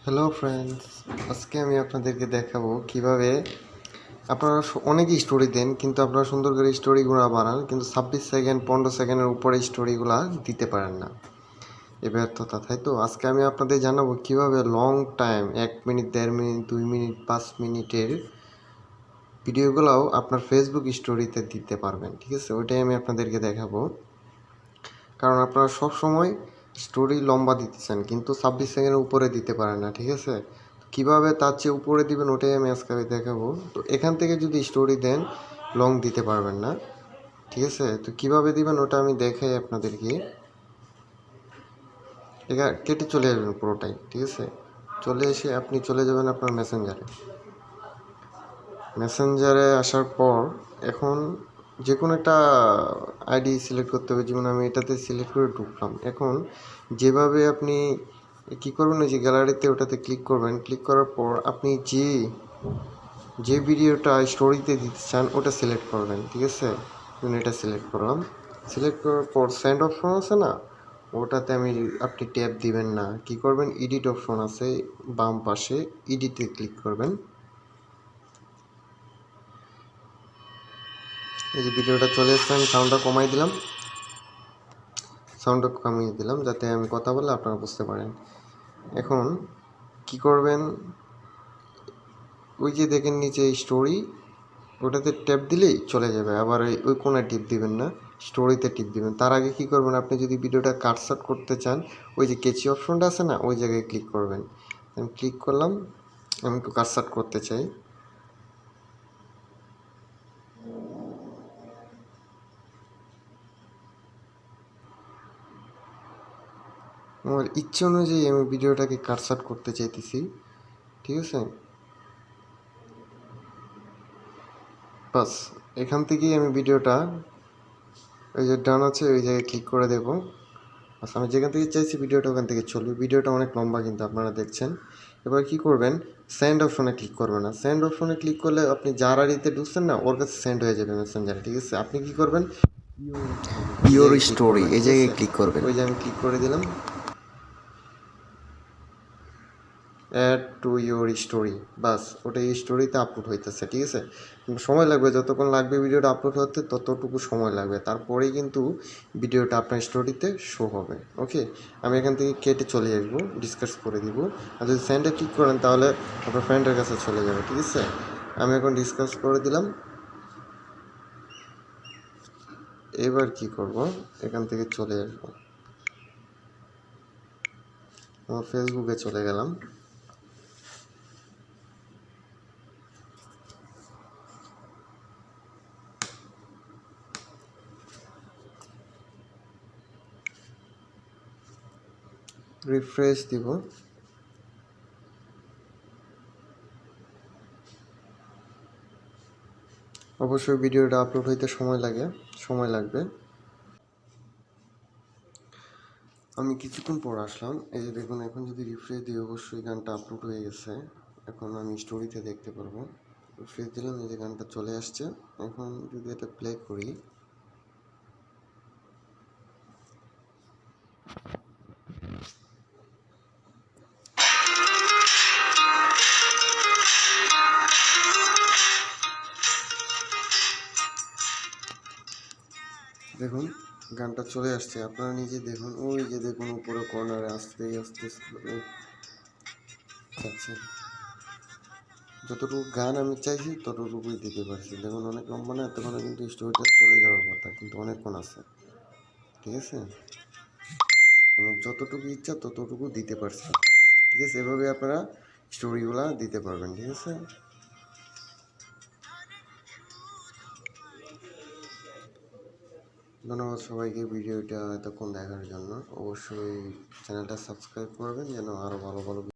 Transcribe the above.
Hello friends, আজকে আমি আপনাদেরকে দেখাবো কিভাবে আপনারা অনেকই স্টোরি দেন, কিন্তু আপনারা সুন্দর করে স্টোরিগুলো বানান, কিন্তু 26 সেকেন্ড 15 সেকেন্ডের উপরে স্টোরিগুলো দিতে পারেন না। এ ব্যর্থতা, তাই তো। আজকে আমি আপনাদের জানাবো কিভাবে long time 1 minute, 1.5 minute, 2 minute, 5 মিনিটের ভিডিওগুলোও আপনার ফেসবুক স্টোরিতে দিতে পারবেন। ঠিক আছে, ওইটাই আমি আপনাদেরকে দেখাবো। কারণ আপনারা সব সময় স্টোরি লম্বা দিতে চান, কিন্তু 26 সেকেন্ডের উপরে দিতে পারেন না। ঠিক আছে, কিভাবে তার চেয়ে উপরে দিবেন ওটাই আমি আজকে দেখাবো। তো এখান থেকে যদি স্টোরি দেন লং দিতে পারবেন না। ঠিক আছে, তো কিভাবে দিবেন ওটা আমি দেখাই আপনাদেরকে। এটা কেটে চলে আসবেন পুরোটাই। ঠিক আছে, চলে এসে আপনি চলে যাবেন আপনার মেসেঞ্জারে আসার পর এখন যে কোনো একটা আইডি সিলেক্ট করতে হবে। যেমন আমি এটাতে সিলেক্ট করে ঢুকলাম। এখন যেভাবে আপনি কী করবেন, ওই যে গ্যালারিতে ওটাতে ক্লিক করবেন। ক্লিক করার পর আপনি যে ভিডিওটা স্টোরিতে দিতে চান ওটা সিলেক্ট করবেন। ঠিক আছে, আমি এটা সিলেক্ট করলাম। সিলেক্ট করার পর সেন্ড অপশন আছে না, ওটাতে আপনি ট্যাপ দিবেন না। কি করবেন, এডিট অপশন আছে বাম পাশে, এডিটে ক্লিক করবেন। এই যে ভিডিওটা চলে এসছে, আমি সাউন্ডটা কমিয়ে দিলাম যাতে আমি কথা বললে আপনারা বুঝতে পারেন। এখন কি করবেন, ওই যে দেখেন নিচে স্টোরি, ওটাতে ট্যাপ দিলেই চলে যাবে। আবার ওই কোনায় টিপ দিবেন না, স্টোরিতে টিপ দিবেন। তার আগে কি করবেন, আপনি যদি ভিডিওটা কাটসাট করতে চান ওই যে কেচি অপশনটা আছে না, ওই জায়গায় ক্লিক করবেন। আমি ক্লিক করলাম, আমি একটু কাটসাট করতে চাই। আমার ইচ্ছে অনুযায়ী আমি ভিডিওটাকে কাটসাট করতে চাইতেছি। ঠিক আছে, বাস এখান থেকেই আমি ভিডিওটা, ওই যে ডান আছে ওই জায়গায় ক্লিক করে দেবো। আচ্ছা, আমি যেখান থেকে চাইছি ভিডিওটা ওখান থেকে চলবে। ভিডিওটা অনেক লম্বা কিন্তু আপনারা দেখছেন। এবার কি করবেন, সেন্ড অপশনে ক্লিক করবেন না। সেন্ড অপশনে ক্লিক করলে আপনি যার আইডিতে ঢুকছেন না ওর কাছে সেন্ড হয়ে যাবে মেসেঞ্জারে। ঠিক আছে, আপনি কি করবেন, ইওর স্টোরি এই জায়গায় ক্লিক করবেন। ওই যে আমি ক্লিক করে দিলাম, অ্যাড টু ইউর স্টোরি। বাস ওটা এই স্টোরিতে আপলোড হইতেছে। ঠিক আছে, সময় লাগবে, যতক্ষণ লাগবে ভিডিওটা আপলোড হতে ততটুকু সময় লাগবে, তারপরেই কিন্তু ভিডিওটা আপনার স্টোরিতে শো হবে। ওকে, আমি এখান থেকে কেটে চলে আসবো, ডিসকাস করে দিব। আর যদি সেন্ডে ক্লিক করেন তাহলে আপনার ফ্রেন্ডের কাছে চলে যাবে। ঠিক আছে, আমি এখন ডিসকাস করে দিলাম। এবার কি করব, এখান থেকে চলে আসবো, আমার ফেসবুকে চলে গেলাম। রিফ্রেশ দিব। অবশ্যই ভিডিওটা আপলোড হইতে সময় লাগবে। আমি কিছুক্ষণ পর আসলাম। এই যে দেখুন, এখন যদি রিফ্রেশ দিই অবশ্যই গানটা আপলোড হয়ে গেছে। এখন আমি স্টোরিতে দেখতে পারবো। রিফ্রেশ দিলাম, এই যে গানটা চলে আসছে। এখন যদি এটা প্লে করি, দেখুন গানটা চলে আসছে। আপনারা নিজে দেখুন, ওই যে দেখুন উপরে কর্নারে আস্তে আস্তে যাচ্ছে। যতটুকু গান আমি চাইছি ততটুকুই দিতে পারছি। দেখুন অনেক লম্বা না, এতক্ষণে কিন্তু স্টোরিটা চলে যাওয়ার কথা, কিন্তু অনেকক্ষণ আছে। ঠিক আছে, আমার যতটুকু ইচ্ছা ততটুকু দিতে পারছি। ঠিক আছে, এভাবে আপনারা স্টোরিগুলো দিতে পারবেন। ঠিক আছে, ধন্যবাদ সবাইকে ভিডিওটা এতক্ষণ দেখার জন্য। অবশ্যই চ্যানেলটা সাবস্ক্রাইব করবেন যেন আরও ভালো ভালো